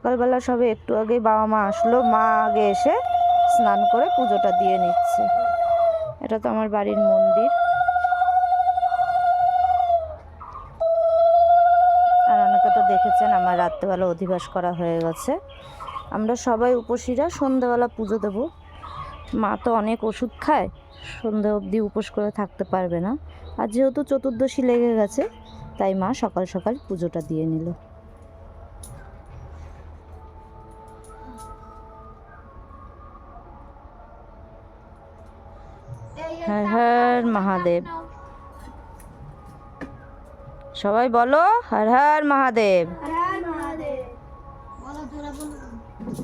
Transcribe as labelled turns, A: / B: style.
A: সকালবেলা সবে একটু আগে বাবা মা আসলো, মা আগে এসে স্নান করে পুজোটা দিয়ে নিচ্ছে। এটা তো আমার বাড়ির মন্দির। আর অনেকে তো দেখেছেন আমার রাত্রেবেলা অধিবাস করা হয়ে গেছে। আমরা সবাই উপসীরা সন্ধ্যাবেলা পুজো দেব। মা তো অনেক ওষুধ খায়, সন্ধ্যা অবধি উপোস করে থাকতে পারবে না। আর যেহেতু চতুর্দশী লেগে গেছে, তাই মা সকাল সকাল পুজোটা দিয়ে নিল। হর হর মহাদেব। সবাই বলো হর হর মহাদেব।
B: হর হর মহাদেব। বলো, জোরে বলো।